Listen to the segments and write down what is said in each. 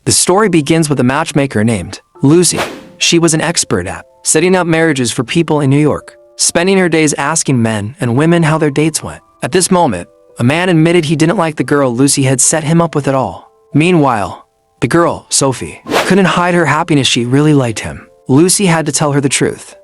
The story begins with a matchmaker named Lucy. She was an expert at setting up marriages for people in New York, spending her days asking men and women how their dates went. At this moment, a man admitted he didn't like the girl Lucy had set him up with at all. Meanwhile, the girl, Sophie, couldn't hide her happiness. She really liked him. Lucy had to tell her the truth.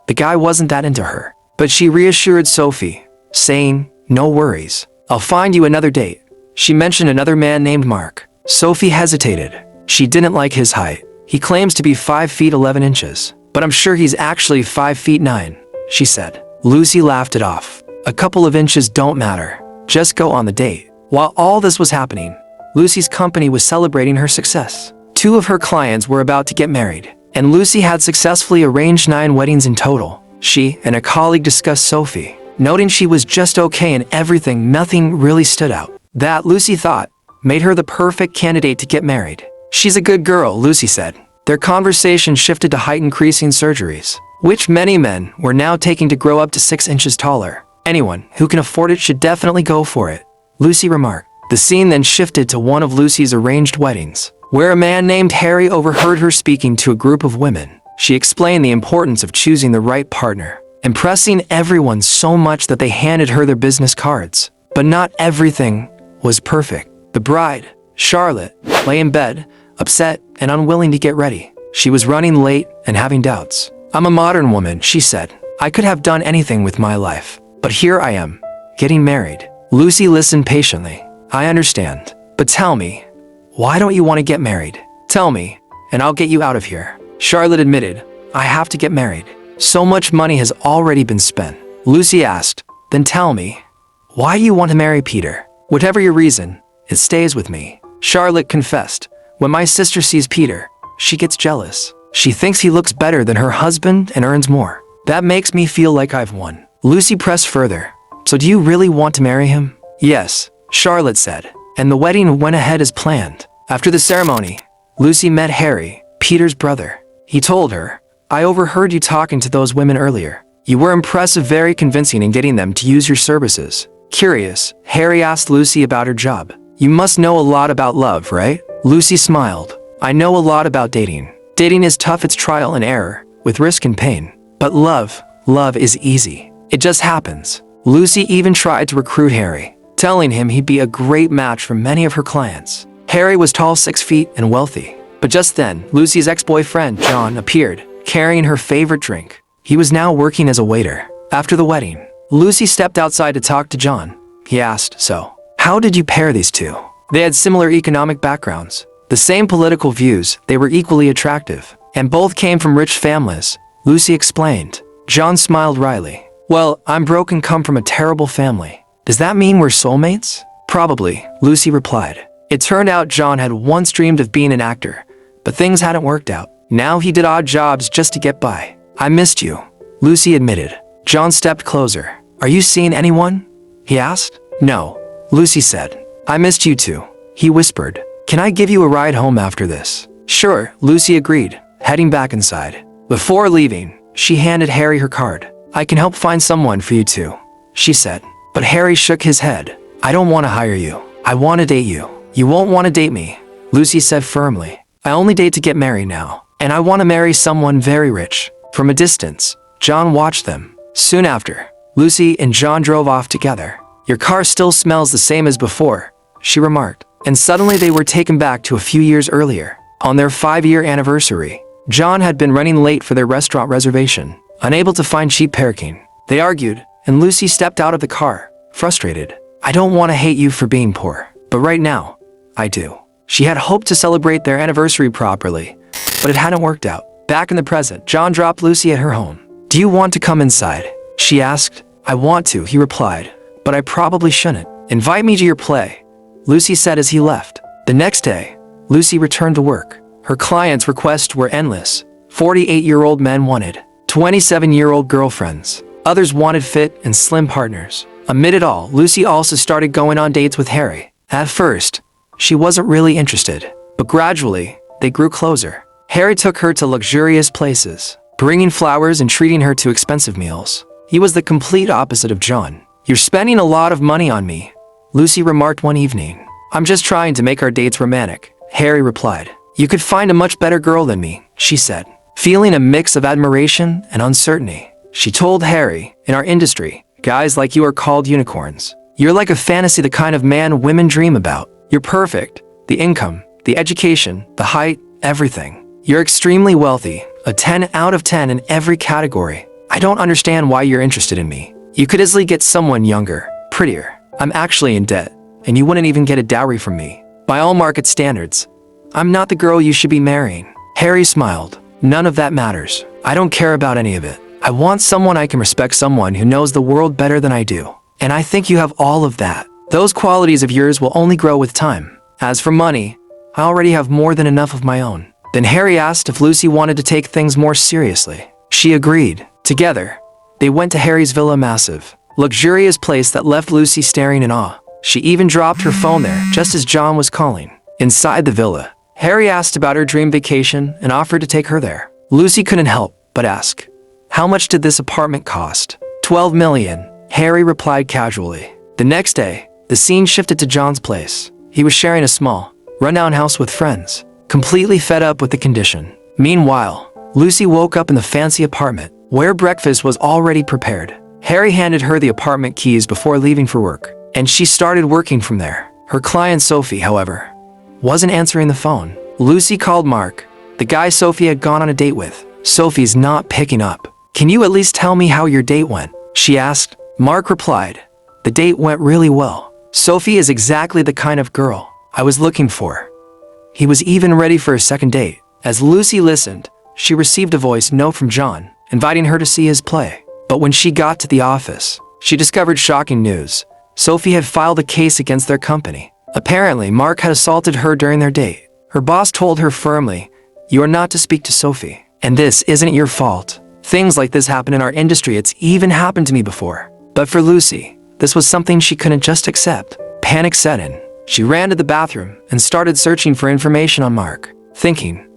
The guy wasn't that into her, but she reassured Sophie, saying, "No worries, I'll find you another date." She mentioned another man named Mark. Sophie hesitated. She didn't like his height. He claims to be 5 feet 11 inches, but I'm sure he's actually 5 feet 9, she said. Lucy laughed it off. A couple of inches don't matter. Just go on the date. While all this was happening, Lucy's company was celebrating her success. 2 of her clients were about to get married, and Lucy had successfully arranged 9 weddings in total. She and a colleague discussed Sophie, noting she was just okay in everything. Nothing really stood out. That, Lucy thought, made her the perfect candidate to get married. "She's a good girl," Lucy said. Their conversation shifted to height increasing surgeries, which many men were now taking to grow up to 6 inches taller. "Anyone who can afford it should definitely go for it," Lucy remarked. The scene then shifted to one of Lucy's arranged weddings, where a man named Harry overheard her speaking to a group of women. She explained the importance of choosing the right partner, impressing everyone so much that they handed her their business cards. But not everything was perfect. The bride, Charlotte, lay in bed, upset and unwilling to get ready. She was running late and having doubts. "I'm a modern woman," she said. "I could have done anything with my life, but here I am, getting married." Lucy listened patiently. "I understand, but tell me, why don't you want to get married? Tell me, and I'll get you out of here." Charlotte admitted, "I have to get married. So much money has already been spent." Lucy asked, "Then tell me, why do you want to marry Peter? Whatever your reason, it stays with me." Charlotte confessed, "When my sister sees Peter, she gets jealous. She thinks he looks better than her husband and earns more. That makes me feel like I've won." Lucy pressed further, "So do you really want to marry him?" "Yes," Charlotte said, and the wedding went ahead as planned. After the ceremony, Lucy met Harry, Peter's brother. He told her, "I overheard you talking to those women earlier. You were impressive, very convincing in getting them to use your services." Curious, Harry asked Lucy about her job. "You must know a lot about love, right?" Lucy smiled. "I know a lot about dating. Dating is tough, it's trial and error, with risk and pain. But love is easy. It just happens." Lucy even tried to recruit Harry, telling him he'd be a great match for many of her clients. Harry was tall, 6 feet, and wealthy. But just then, Lucy's ex-boyfriend, John, appeared, carrying her favorite drink. He was now working as a waiter. After the wedding, Lucy stepped outside to talk to John. He asked, "So, how did you pair these two?" They had similar economic backgrounds, the same political views, they were equally attractive, and both came from rich families, Lucy explained. John smiled wryly. "Well, I'm broke and come from a terrible family. Does that mean we're soulmates?" "Probably," Lucy replied. It turned out John had once dreamed of being an actor, but things hadn't worked out. Now he did odd jobs just to get by. "I missed you," Lucy admitted. John stepped closer. "Are you seeing anyone?" he asked. "No," Lucy said. "I missed you too," he whispered. "Can I give you a ride home after this?" "Sure," Lucy agreed, heading back inside. Before leaving, she handed Harry her card. "I can help find someone for you too," she said. But Harry shook his head. "I don't want to hire you. I want to date you." "You won't want to date me," Lucy said firmly. "I only date to get married now, and I want to marry someone very rich." From a distance, John watched them. Soon after, Lucy and John drove off together. "Your car still smells the same as before," she remarked. And suddenly they were taken back to a few years earlier. On their 5-year anniversary, John had been running late for their restaurant reservation, unable to find cheap parking. They argued, and Lucy stepped out of the car, frustrated. "I don't want to hate you for being poor, but right now, I do." She had hoped to celebrate their anniversary properly, but it hadn't worked out. Back in the present, John dropped Lucy at her home. "Do you want to come inside?" she asked. "I want to," he replied, "but I probably shouldn't." "Invite me to your play," Lucy said as he left. The next day, Lucy returned to work. Her clients' requests were endless. 48-year-old men wanted 27-year-old girlfriends. Others wanted fit and slim partners. Amid it all, Lucy also started going on dates with Harry. At first, she wasn't really interested, but gradually, they grew closer. Harry took her to luxurious places, bringing flowers and treating her to expensive meals. He was the complete opposite of John. "You're spending a lot of money on me," Lucy remarked one evening. "I'm just trying to make our dates romantic," Harry replied. You could find a much better girl than me, she said, feeling a mix of admiration and uncertainty. She told Harry, in our industry, guys like you are called unicorns. You're like a fantasy, the kind of man women dream about. You're perfect. The income, the education, the height, everything. You're extremely wealthy, a 10 out of 10 in every category. I don't understand why you're interested in me. You could easily get someone younger, prettier. I'm actually in debt, and you wouldn't even get a dowry from me. By all market standards, I'm not the girl you should be marrying. Harry smiled. None of that matters. I don't care about any of it. I want someone I can respect, someone who knows the world better than I do. And I think you have all of that. Those qualities of yours will only grow with time. As for money, I already have more than enough of my own. Then Harry asked if Lucy wanted to take things more seriously. She agreed. Together, they went to Harry's villa, massive, luxurious place that left Lucy staring in awe. She even dropped her phone there just as John was calling. Inside the villa, Harry asked about her dream vacation and offered to take her there. Lucy couldn't help but ask, how much did this apartment cost? 12 million, Harry replied casually. The next day, the scene shifted to John's place. He was sharing a small, rundown house with friends, completely fed up with the condition. Meanwhile, Lucy woke up in the fancy apartment, where breakfast was already prepared. Harry handed her the apartment keys before leaving for work, and she started working from there. Her client Sophie, however, wasn't answering the phone. Lucy called Mark, the guy Sophie had gone on a date with. Sophie's not picking up. Can you at least tell me how your date went? She asked. Mark replied, the date went really well. Sophie is exactly the kind of girl I was looking for. He was even ready for a second date. As Lucy listened, she received a voice note from John, inviting her to see his play. But when she got to the office, she discovered shocking news. Sophie had filed a case against their company. Apparently, Mark had assaulted her during their date. Her boss told her firmly, you are not to speak to Sophie, and this isn't your fault. Things like this happen in our industry. It's even happened to me before. But for Lucy, this was something she couldn't just accept. Panic set in. She ran to the bathroom and started searching for information on Mark, thinking,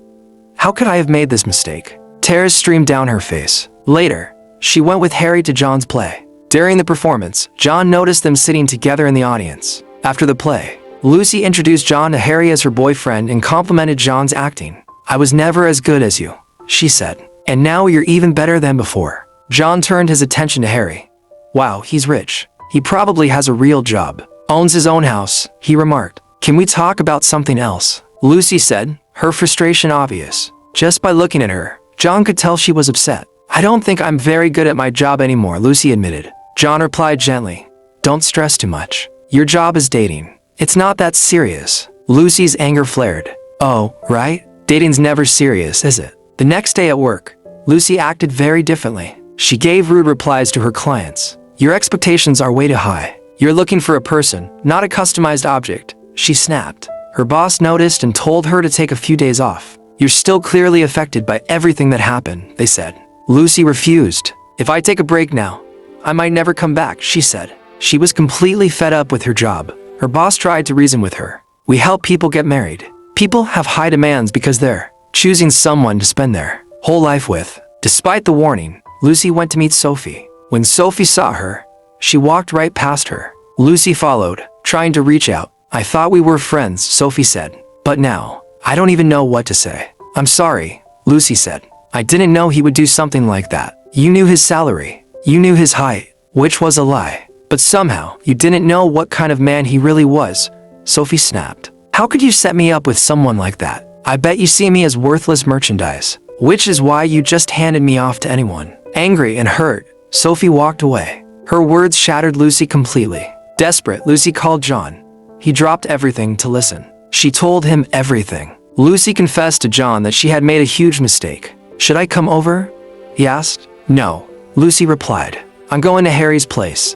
how could I have made this mistake? Tears streamed down her face. Later, she went with Harry to John's play. During the performance, John noticed them sitting together in the audience. After the play, Lucy introduced John to Harry as her boyfriend and complimented John's acting. I was never as good as you, she said. And now you're even better than before. John turned his attention to Harry. Wow, he's rich. He probably has a real job. Owns his own house, he remarked. Can we talk about something else? Lucy said, her frustration obvious. Just by looking at her, John could tell she was upset. I don't think I'm very good at my job anymore, Lucy admitted. John replied gently, don't stress too much. Your job is dating. It's not that serious. Lucy's anger flared. Oh, right? Dating's never serious, is it? The next day at work, Lucy acted very differently. She gave rude replies to her clients. Your expectations are way too high. You're looking for a person, not a customized object, she snapped. Her boss noticed and told her to take a few days off. You're still clearly affected by everything that happened, they said. Lucy refused. If I take a break now, I might never come back, she said. She was completely fed up with her job. Her boss tried to reason with her. We help people get married. People have high demands because they're choosing someone to spend their whole life with. Despite the warning, Lucy went to meet Sophie. When Sophie saw her, she walked right past her. Lucy followed, trying to reach out. I thought we were friends, Sophie said. But now, I don't even know what to say. I'm sorry, Lucy said. I didn't know he would do something like that. You knew his salary. You knew his height, which was a lie. But somehow, you didn't know what kind of man he really was, Sophie snapped. How could you set me up with someone like that? I bet you see me as worthless merchandise, which is why you just handed me off to anyone. Angry and hurt, Sophie walked away. Her words shattered Lucy completely. Desperate, Lucy called John. He dropped everything to listen. She told him everything. Lucy confessed to John that she had made a huge mistake. Should I come over? He asked. No, Lucy replied. I'm going to Harry's place.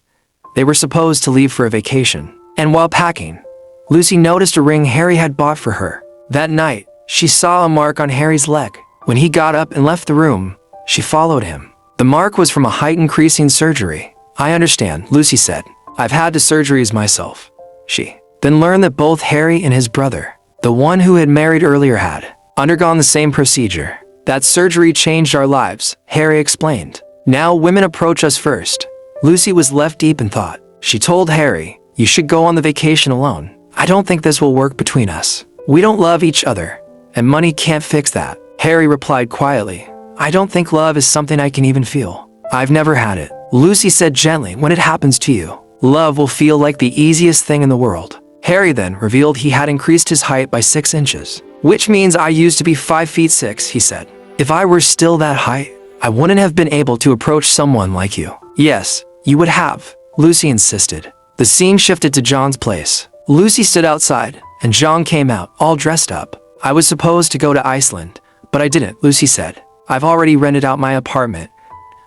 They were supposed to leave for a vacation. And while packing, Lucy noticed a ring Harry had bought for her. That night, she saw a mark on Harry's leg. When he got up and left the room, she followed him. The mark was from a height-increasing surgery. I understand, Lucy said. I've had the surgeries myself. She then learned that both Harry and his brother, the one who had married earlier, had undergone the same procedure. That surgery changed our lives, Harry explained. Now women approach us first. Lucy was left deep in thought. She told Harry, you should go on the vacation alone. I don't think this will work between us. We don't love each other. and money can't fix that. Harry replied quietly, I don't think love is something I can even feel. I've never had it. Lucy said gently, when it happens to you, love will feel like the easiest thing in the world. Harry then revealed he had increased his height by 6 inches. Which means I used to be 5 feet 6, he said. If I were still that height, I wouldn't have been able to approach someone like you. Yes, you would have, Lucy insisted. The scene shifted to John's place. Lucy stood outside, and John came out, all dressed up. I was supposed to go to Iceland, but I didn't, Lucy said. I've already rented out my apartment,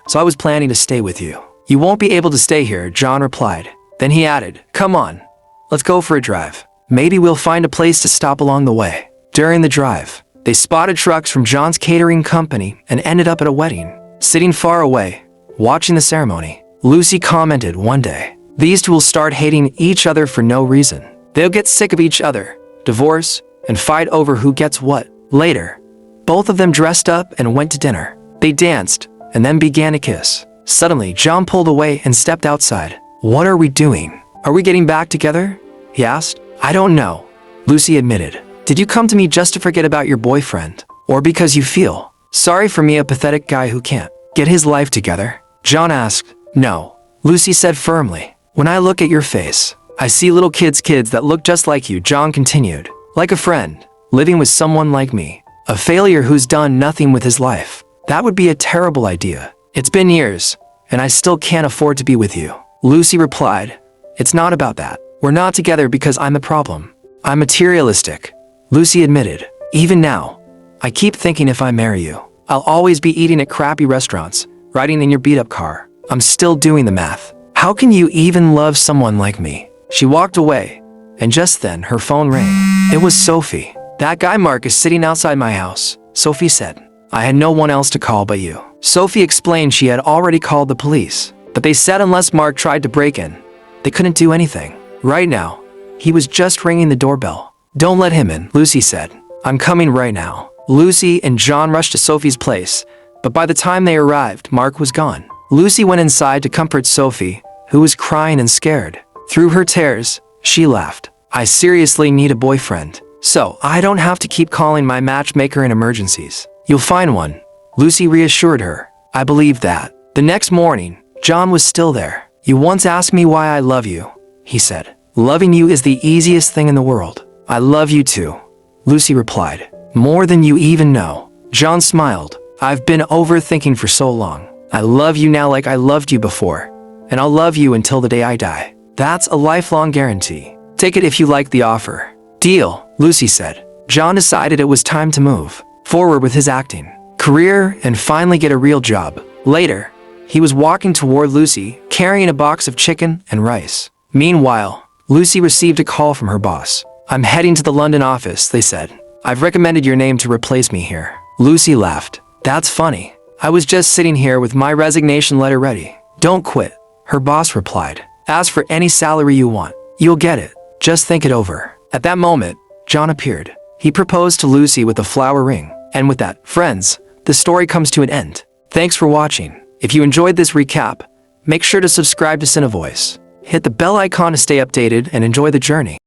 so I was planning to stay with you. You won't be able to stay here, John replied. Then he added, come on, let's go for a drive. Maybe we'll find a place to stop along the way. During the drive, they spotted trucks from John's catering company and ended up at a wedding. Sitting far away, watching the ceremony, Lucy commented one day, these two will start hating each other for no reason. They'll get sick of each other, divorce, and fight over who gets what. Later, both of them dressed up and went to dinner. They danced and then began to kiss. Suddenly, John pulled away and stepped outside. What are we doing? Are we getting back together? He asked. I don't know, Lucy admitted. Did you come to me just to forget about your boyfriend? Or because you feel sorry for me, a pathetic guy who can't get his life together? John asked. No, Lucy said firmly. When I look at your face, I see little kids that look just like you, John continued. Like a friend, living with someone like me. A failure who's done nothing with his life. That would be a terrible idea. It's been years, and I still can't afford to be with you. Lucy replied. It's not about that. We're not together because I'm the problem. I'm materialistic, Lucy admitted. Even now, I keep thinking if I marry you, I'll always be eating at crappy restaurants, riding in your beat-up car. I'm still doing the math. How can you even love someone like me? She walked away, and just then her phone rang. It was Sophie. That guy Mark is sitting outside my house, Sophie said. I had no one else to call but you. Sophie explained she had already called the police, but they said unless Mark tried to break in, they couldn't do anything. Right now, he was just ringing the doorbell. Don't let him in, Lucy said. I'm coming right now. Lucy and John rushed to Sophie's place, but by the time they arrived, Mark was gone. Lucy went inside to comfort Sophie, who was crying and scared. Through her tears, she laughed. I seriously need a boyfriend, so I don't have to keep calling my matchmaker in emergencies. You'll find one, Lucy reassured her. I believe that. The next morning, John was still there. You once asked me why I love you, he said. Loving you is the easiest thing in the world. I love you too, Lucy replied. More than you even know. John smiled. I've been overthinking for so long. I love you now like I loved you before, and I'll love you until the day I die. That's a lifelong guarantee. Take it if you like the offer. Deal, Lucy said. John decided it was time to move forward with his acting career and finally get a real job. Later, he was walking toward Lucy, carrying a box of chicken and rice. Meanwhile, Lucy received a call from her boss. I'm heading to the London office, they said. I've recommended your name to replace me here. Lucy laughed. That's funny. I was just sitting here with my resignation letter ready. Don't quit, her boss replied. Ask for any salary you want. You'll get it. Just think it over. At that moment, John appeared. He proposed to Lucy with a flower ring. And with that, friends, the story comes to an end. Thanks for watching. If you enjoyed this recap, make sure to subscribe to Cinevoice. Hit the bell icon to stay updated and enjoy the journey.